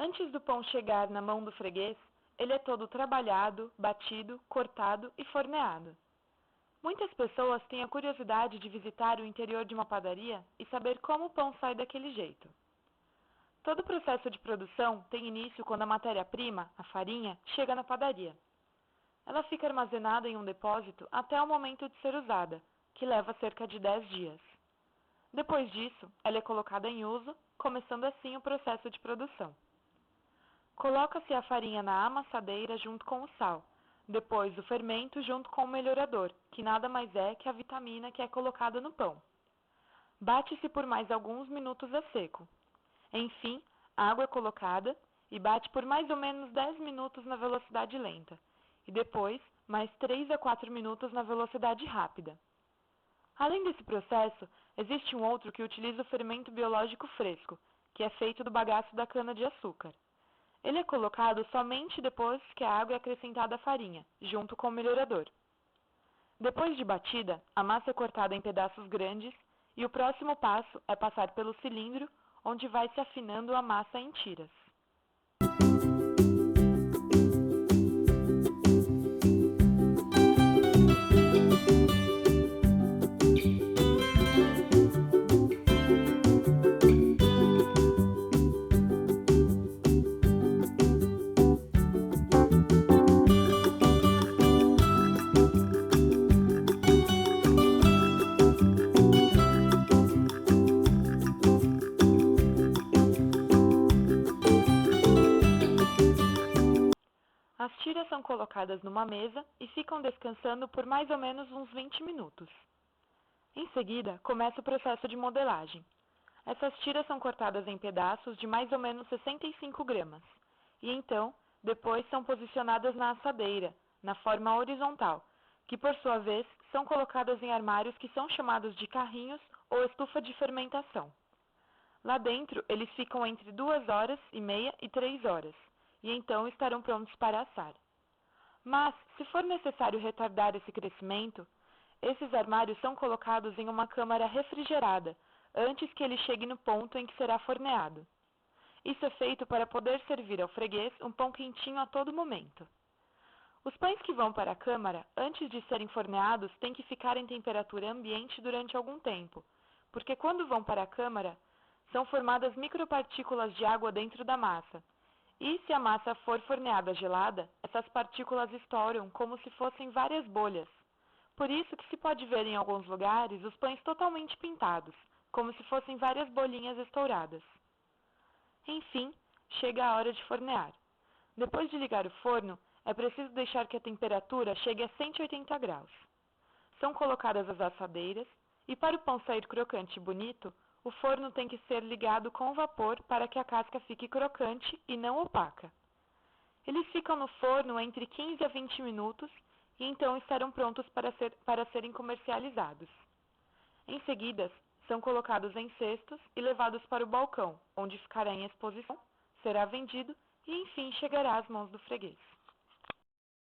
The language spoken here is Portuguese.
Antes do pão chegar na mão do freguês, ele é todo trabalhado, batido, cortado e forneado. Muitas pessoas têm a curiosidade de visitar o interior de uma padaria e saber como o pão sai daquele jeito. Todo o processo de produção tem início quando a matéria-prima, a farinha, chega na padaria. Ela fica armazenada em um depósito até o momento de ser usada, que leva cerca de 10 dias. Depois disso, ela é colocada em uso, começando assim o processo de produção. Coloca-se a farinha na amassadeira junto com o sal, depois o fermento junto com o melhorador, que nada mais é que a vitamina que é colocada no pão. Bate-se por mais alguns minutos a seco. Enfim, a água é colocada e bate por mais ou menos 10 minutos na velocidade lenta, e depois mais 3 a 4 minutos na velocidade rápida. Além desse processo, existe um outro que utiliza o fermento biológico fresco, que é feito do bagaço da cana-de-açúcar. Ele é colocado somente depois que a água é acrescentada à farinha, junto com o melhorador. Depois de batida, a massa é cortada em pedaços grandes e o próximo passo é passar pelo cilindro, onde vai se afinando a massa em tiras. As tiras são colocadas numa mesa e ficam descansando por mais ou menos uns 20 minutos. Em seguida, começa o processo de modelagem. Essas tiras são cortadas em pedaços de mais ou menos 65 gramas, e então, depois são posicionadas na assadeira, na forma horizontal, que por sua vez são colocadas em armários que são chamados de carrinhos ou estufa de fermentação. Lá dentro, eles ficam entre 2h30 e 3 horas, e então estarão prontos para assar. Mas, se for necessário retardar esse crescimento, esses armários são colocados em uma câmara refrigerada, antes que ele chegue no ponto em que será forneado. Isso é feito para poder servir ao freguês um pão quentinho a todo momento. Os pães que vão para a câmara, antes de serem forneados, têm que ficar em temperatura ambiente durante algum tempo, porque quando vão para a câmara, são formadas micropartículas de água dentro da massa. E se a massa for forneada gelada, essas partículas estouram como se fossem várias bolhas. Por isso que se pode ver em alguns lugares os pães totalmente pintados, como se fossem várias bolinhas estouradas. Enfim, chega a hora de fornear. Depois de ligar o forno, é preciso deixar que a temperatura chegue a 180 graus. São colocadas as assadeiras e para o pão sair crocante e bonito, o forno tem que ser ligado com vapor para que a casca fique crocante e não opaca. Eles ficam no forno entre 15 a 20 minutos e então estarão prontos para serem comercializados. Em seguida, são colocados em cestos e levados para o balcão, onde ficará em exposição, será vendido e enfim chegará às mãos do freguês.